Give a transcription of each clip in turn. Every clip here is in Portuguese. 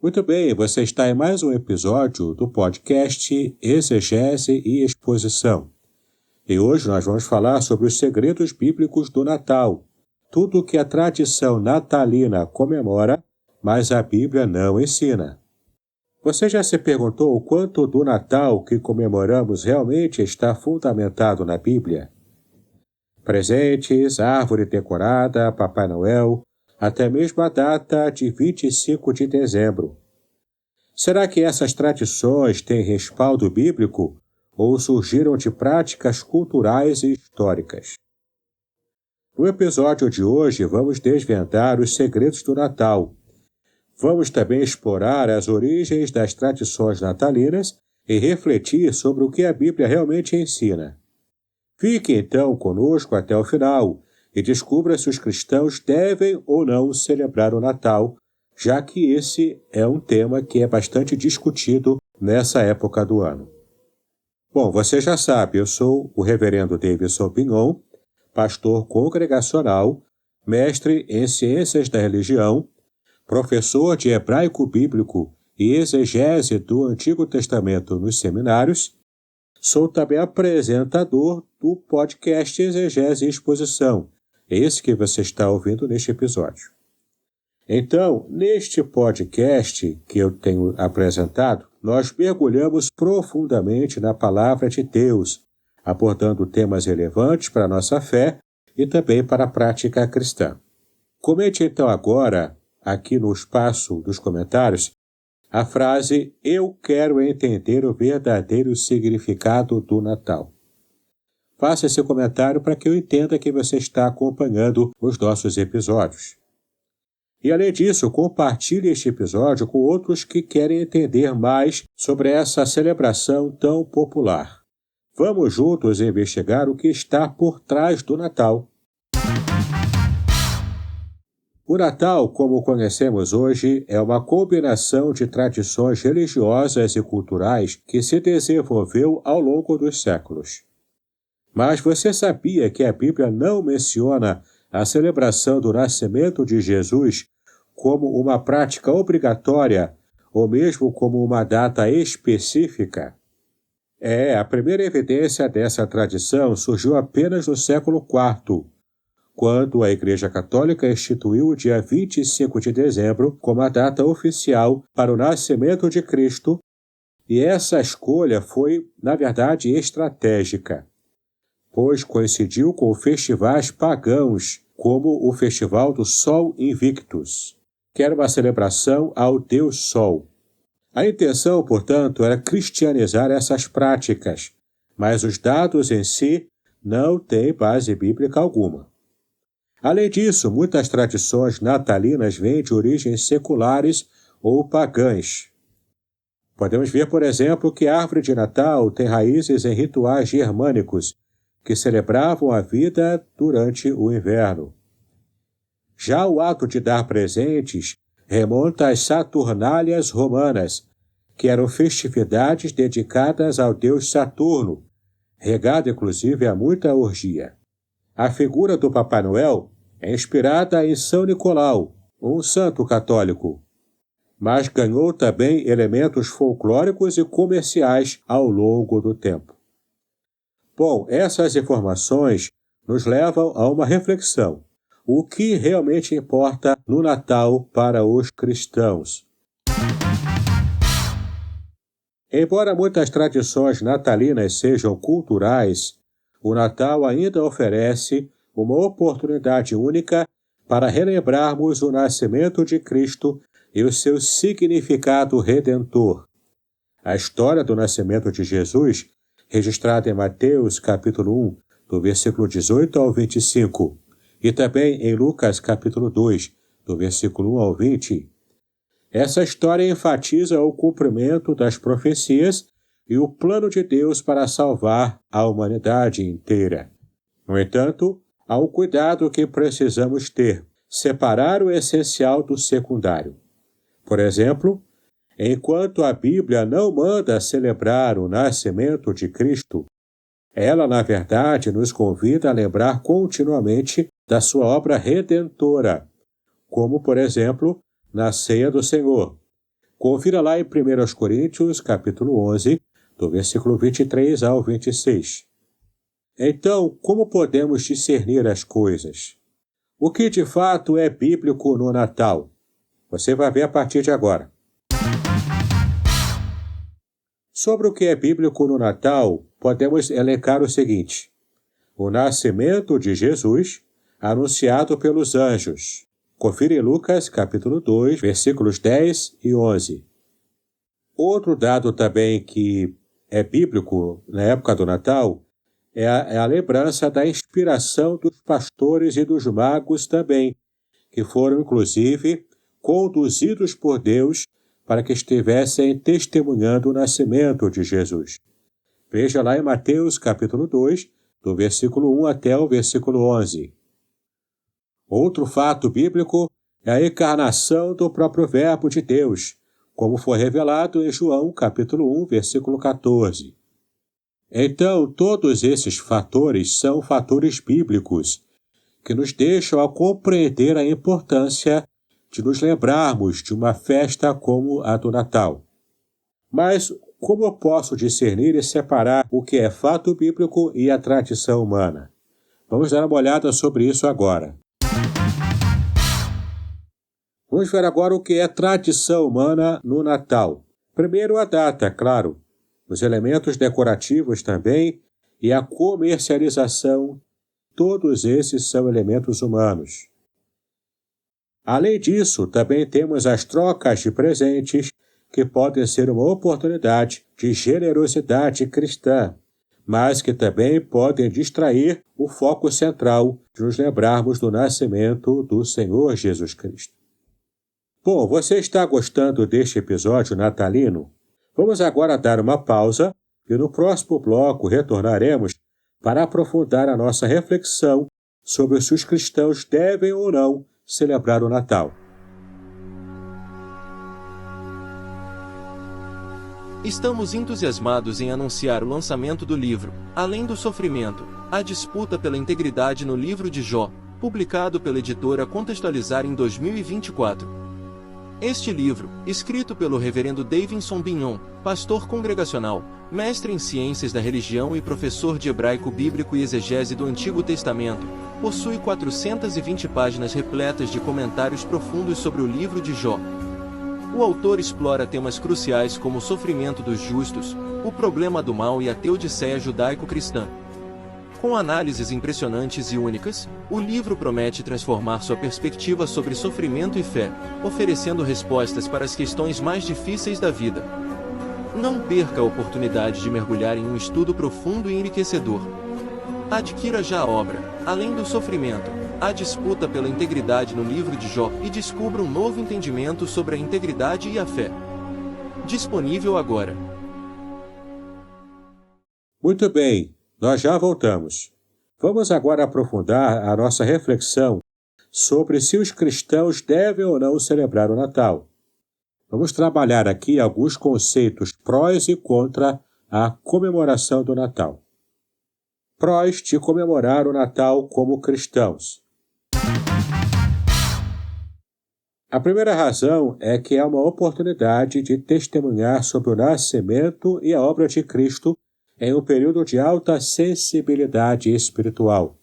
Muito bem, você está em mais um episódio do podcast Exegese e Exposição. E hoje nós vamos falar sobre os segredos bíblicos do Natal. Tudo que a tradição natalina comemora, mas a Bíblia não ensina. Você já se perguntou o quanto do Natal que comemoramos realmente está fundamentado na Bíblia? Presentes, árvore decorada, Papai Noel, até mesmo a data de 25 de dezembro. Será que essas tradições têm respaldo bíblico ou surgiram de práticas culturais e históricas? No episódio de hoje, vamos desvendar os segredos do Natal. Vamos também explorar as origens das tradições natalinas e refletir sobre o que a Bíblia realmente ensina. Fique então conosco até o final e descubra se os cristãos devem ou não celebrar o Natal, já que esse é um tema que é bastante discutido nessa época do ano. Bom, você já sabe, eu sou o reverendo Davidson Pignon, pastor congregacional, mestre em ciências da religião, professor de hebraico bíblico e exegese do Antigo Testamento nos seminários. Sou também apresentador do podcast Exegese e Exposição, esse que você está ouvindo neste episódio. Então, neste podcast que eu tenho apresentado, nós mergulhamos profundamente na Palavra de Deus, abordando temas relevantes para a nossa fé e também para a prática cristã. Comente então agora, aqui no espaço dos comentários, a frase "Eu quero entender o verdadeiro significado do Natal". Faça esse comentário para que eu entenda que você está acompanhando os nossos episódios. E além disso, compartilhe este episódio com outros que querem entender mais sobre essa celebração tão popular. Vamos juntos investigar o que está por trás do Natal. O Natal, como conhecemos hoje, é uma combinação de tradições religiosas e culturais que se desenvolveu ao longo dos séculos. Mas você sabia que a Bíblia não menciona a celebração do nascimento de Jesus como uma prática obrigatória ou mesmo como uma data específica? A primeira evidência dessa tradição surgiu apenas no século IV, quando a Igreja Católica instituiu o dia 25 de dezembro como a data oficial para o nascimento de Cristo, e essa escolha foi, na verdade, estratégica, pois coincidiu com festivais pagãos, como o Festival do Sol Invictus, que era uma celebração ao Deus Sol. A intenção, portanto, era cristianizar essas práticas, mas os dados em si não têm base bíblica alguma. Além disso, muitas tradições natalinas vêm de origens seculares ou pagãs. Podemos ver, por exemplo, que a árvore de Natal tem raízes em rituais germânicos, que celebravam a vida durante o inverno. Já o ato de dar presentes remonta às Saturnálias romanas, que eram festividades dedicadas ao deus Saturno, regado inclusive a muita orgia. A figura do Papai Noel é inspirada em São Nicolau, um santo católico, mas ganhou também elementos folclóricos e comerciais ao longo do tempo. Bom, essas informações nos levam a uma reflexão. O que realmente importa no Natal para os cristãos? Embora muitas tradições natalinas sejam culturais, o Natal ainda oferece uma oportunidade única para relembrarmos o nascimento de Cristo e o seu significado redentor. A história do nascimento de Jesus, registrada em Mateus capítulo 1, do versículo 18 ao 25, e também em Lucas capítulo 2, do versículo 1 ao 20, essa história enfatiza o cumprimento das profecias e o plano de Deus para salvar a humanidade inteira. No entanto, há um cuidado que precisamos ter: separar o essencial do secundário. Por exemplo, enquanto a Bíblia não manda celebrar o nascimento de Cristo, Ela, na verdade, nos convida a lembrar continuamente da sua obra redentora, como, por exemplo, na Ceia do Senhor. Confira lá em 1 Coríntios, capítulo 11, do versículo 23 ao 26. Então, como podemos discernir as coisas? O que de fato é bíblico no Natal? Você vai ver a partir de agora. Sobre o que é bíblico no Natal, podemos elencar o seguinte: o nascimento de Jesus, anunciado pelos anjos. Confira em Lucas, capítulo 2, versículos 10 e 11. Outro dado também que é bíblico na época do Natal é a lembrança da inspiração dos pastores e dos magos também, que foram, inclusive, conduzidos por Deus para que estivessem testemunhando o nascimento de Jesus. Veja lá em Mateus, capítulo 2, do versículo 1 até o versículo 11. Outro fato bíblico é a encarnação do próprio Verbo de Deus, como foi revelado em João, capítulo 1, versículo 14. Então, todos esses fatores são fatores bíblicos que nos deixam a compreender a importância de nos lembrarmos de uma festa como a do Natal. Mas como eu posso discernir e separar o que é fato bíblico e a tradição humana? Vamos dar uma olhada sobre isso agora. Vamos ver agora o que é tradição humana no Natal. Primeiro, a data, claro, os elementos decorativos também e a comercialização. Todos esses são elementos humanos. Além disso, também temos as trocas de presentes, que podem ser uma oportunidade de generosidade cristã, mas que também podem distrair o foco central de nos lembrarmos do nascimento do Senhor Jesus Cristo. Bom, você está gostando deste episódio natalino? Vamos agora dar uma pausa e no próximo bloco retornaremos para aprofundar a nossa reflexão sobre se os cristãos devem ou não celebrar o Natal. Estamos entusiasmados em anunciar o lançamento do livro, Além do Sofrimento, a disputa pela integridade no livro de Jó, publicado pela editora Contextualizar em 2024. Este livro, escrito pelo reverendo Davidson Bignon, pastor congregacional, mestre em ciências da religião e professor de hebraico bíblico e exegese do Antigo Testamento, possui 420 páginas repletas de comentários profundos sobre o livro de Jó. O autor explora temas cruciais como o sofrimento dos justos, o problema do mal e a teodiceia judaico-cristã. Com análises impressionantes e únicas, o livro promete transformar sua perspectiva sobre sofrimento e fé, oferecendo respostas para as questões mais difíceis da vida. Não perca a oportunidade de mergulhar em um estudo profundo e enriquecedor. Adquira já a obra, Além do Sofrimento, a disputa pela integridade no livro de Jó e descubra um novo entendimento sobre a integridade e a fé. Disponível agora. Muito bem, nós já voltamos. Vamos agora aprofundar a nossa reflexão sobre se os cristãos devem ou não celebrar o Natal. Vamos trabalhar aqui alguns conceitos prós e contra a comemoração do Natal. Prós de comemorar o Natal como cristãos. A primeira razão é que é uma oportunidade de testemunhar sobre o nascimento e a obra de Cristo em um período de alta sensibilidade espiritual.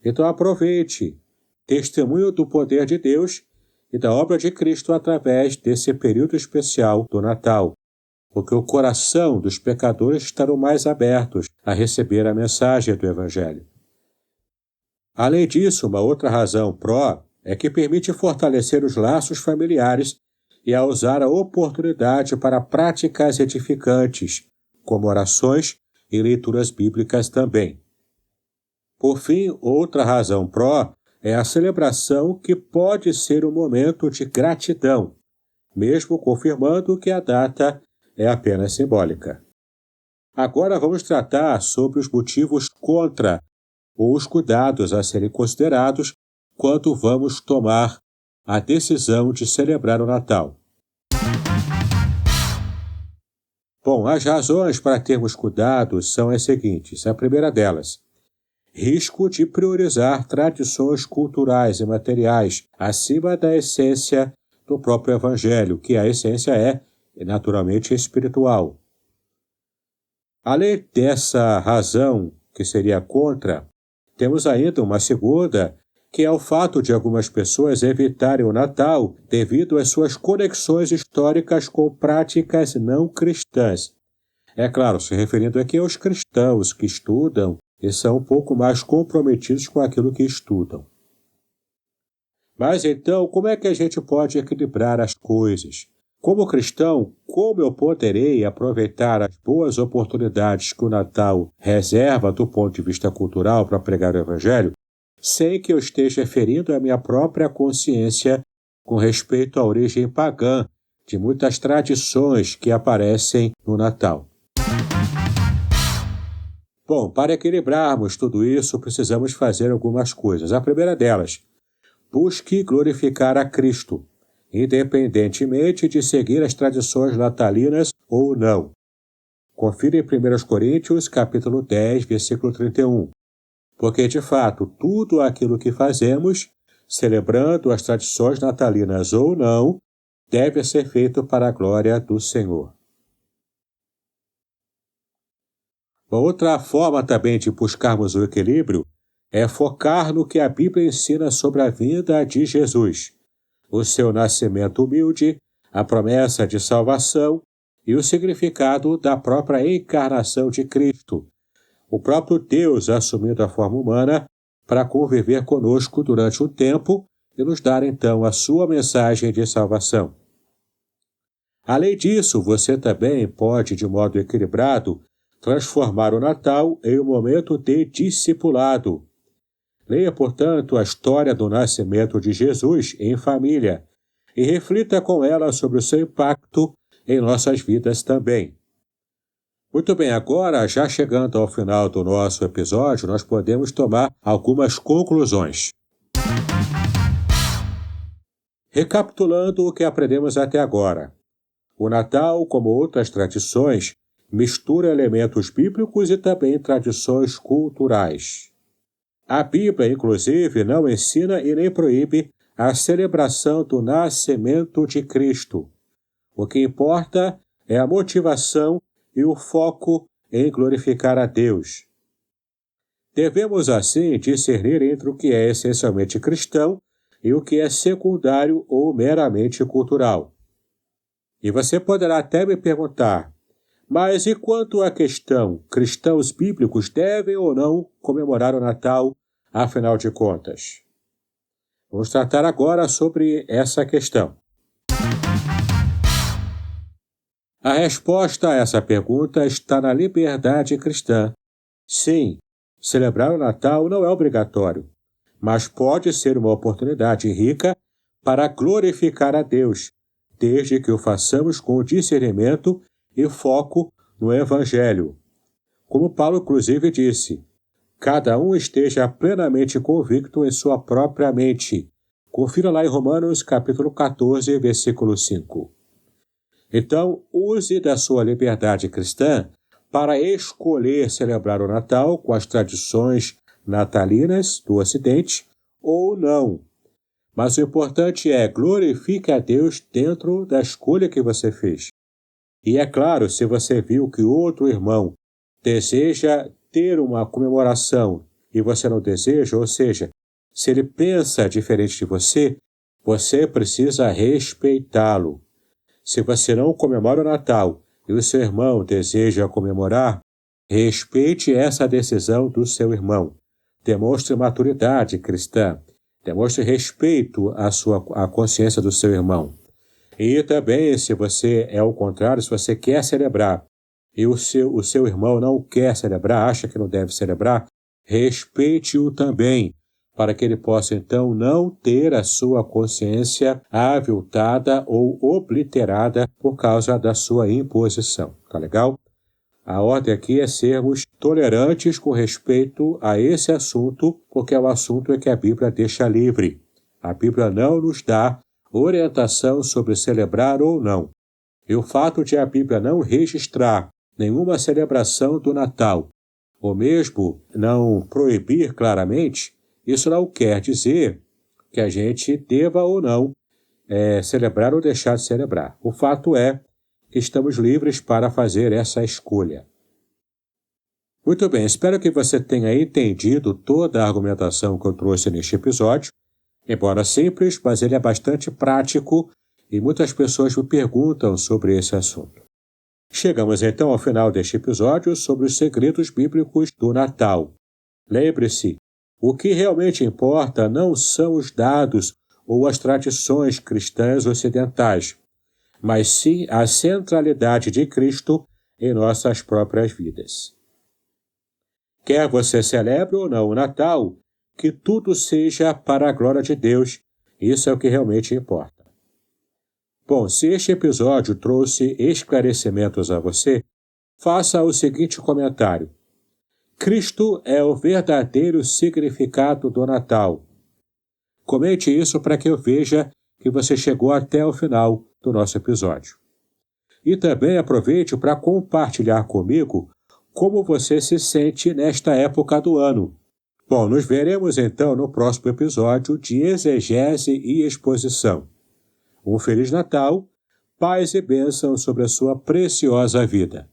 Então aproveite, testemunho do poder de Deus e da obra de Cristo através desse período especial do Natal, porque o coração dos pecadores estarão mais abertos a receber a mensagem do Evangelho. Além disso, uma outra razão pró é que permite fortalecer os laços familiares e a usar a oportunidade para práticas edificantes, como orações e leituras bíblicas também. Por fim, outra razão pró é a celebração que pode ser um momento de gratidão, mesmo confirmando que a data é apenas simbólica. Agora vamos tratar sobre os motivos contra ou os cuidados a serem considerados quando vamos tomar a decisão de celebrar o Natal. Bom, as razões para termos cuidado são as seguintes. A primeira delas, risco de priorizar tradições culturais e materiais acima da essência do próprio Evangelho, que a essência é, naturalmente, espiritual. Além dessa razão, que seria contra, temos ainda uma segunda, que é o fato de algumas pessoas evitarem o Natal devido às suas conexões históricas com práticas não cristãs. É claro, se referindo aqui aos cristãos que estudam e são um pouco mais comprometidos com aquilo que estudam. Mas então, como é que a gente pode equilibrar as coisas? Como cristão, como eu poderei aproveitar as boas oportunidades que o Natal reserva do ponto de vista cultural para pregar o Evangelho, sem que eu esteja ferindo a minha própria consciência com respeito à origem pagã de muitas tradições que aparecem no Natal? Bom, para equilibrarmos tudo isso, precisamos fazer algumas coisas. A primeira delas, busque glorificar a Cristo, independentemente de seguir as tradições natalinas ou não. Confira em 1 Coríntios, capítulo 10, versículo 31. Porque, de fato, tudo aquilo que fazemos, celebrando as tradições natalinas ou não, deve ser feito para a glória do Senhor. Uma outra forma também de buscarmos o equilíbrio é focar no que a Bíblia ensina sobre a vinda de Jesus, o seu nascimento humilde, a promessa de salvação e o significado da própria encarnação de Cristo, o próprio Deus assumindo a forma humana para conviver conosco durante um tempo e nos dar então a sua mensagem de salvação. Além disso, você também pode, de modo equilibrado, transformar o Natal em um momento de discipulado. Leia, portanto, a história do nascimento de Jesus em família e reflita com ela sobre o seu impacto em nossas vidas também. Muito bem, agora, já chegando ao final do nosso episódio, nós podemos tomar algumas conclusões. Recapitulando o que aprendemos até agora. O Natal, como outras tradições, mistura elementos bíblicos e também tradições culturais. A Bíblia, inclusive, não ensina e nem proíbe a celebração do nascimento de Cristo. O que importa é a motivação e o foco em glorificar a Deus. Devemos, assim, discernir entre o que é essencialmente cristão e o que é secundário ou meramente cultural. E você poderá até me perguntar, mas e quanto à questão, cristãos bíblicos devem ou não comemorar o Natal, afinal de contas? Vamos tratar agora sobre essa questão. A resposta a essa pergunta está na liberdade cristã. Sim, celebrar o Natal não é obrigatório, mas pode ser uma oportunidade rica para glorificar a Deus, desde que o façamos com discernimento e foco no Evangelho. Como Paulo, inclusive, disse, cada um esteja plenamente convicto em sua própria mente. Confira lá em Romanos, capítulo 14, versículo 5. Então, use da sua liberdade cristã para escolher celebrar o Natal com as tradições natalinas do Ocidente ou não. Mas o importante é glorifique a Deus dentro da escolha que você fez. E é claro, se você viu que outro irmão deseja ter uma comemoração e você não deseja, ou seja, se ele pensa diferente de você, você precisa respeitá-lo. Se você não comemora o Natal e o seu irmão deseja comemorar, respeite essa decisão do seu irmão. Demonstre maturidade cristã. Demonstre respeito à consciência do seu irmão. E também, se você é o contrário, se você quer celebrar e o seu irmão não quer celebrar, acha que não deve celebrar, respeite-o também, para que ele possa, então, não ter a sua consciência aviltada ou obliterada por causa da sua imposição. Tá legal? A ordem aqui é sermos tolerantes com respeito a esse assunto, porque é o assunto que a Bíblia deixa livre. A Bíblia não nos dá orientação sobre celebrar ou não. E o fato de a Bíblia não registrar nenhuma celebração do Natal, ou mesmo não proibir claramente, isso não quer dizer que a gente deva ou não celebrar ou deixar de celebrar. O fato é que estamos livres para fazer essa escolha. Muito bem, espero que você tenha entendido toda a argumentação que eu trouxe neste episódio. Embora simples, mas ele é bastante prático e muitas pessoas me perguntam sobre esse assunto. Chegamos então ao final deste episódio sobre os segredos bíblicos do Natal. Lembre-se, o que realmente importa não são os dados ou as tradições cristãs ocidentais, mas sim a centralidade de Cristo em nossas próprias vidas. Quer você celebre ou não o Natal, que tudo seja para a glória de Deus, isso é o que realmente importa. Bom, se este episódio trouxe esclarecimentos a você, faça o seguinte comentário. Cristo é o verdadeiro significado do Natal. Comente isso para que eu veja que você chegou até o final do nosso episódio. E também aproveite para compartilhar comigo como você se sente nesta época do ano. Bom, nos veremos então no próximo episódio de Exegese e Exposição. Um Feliz Natal, paz e bênção sobre a sua preciosa vida.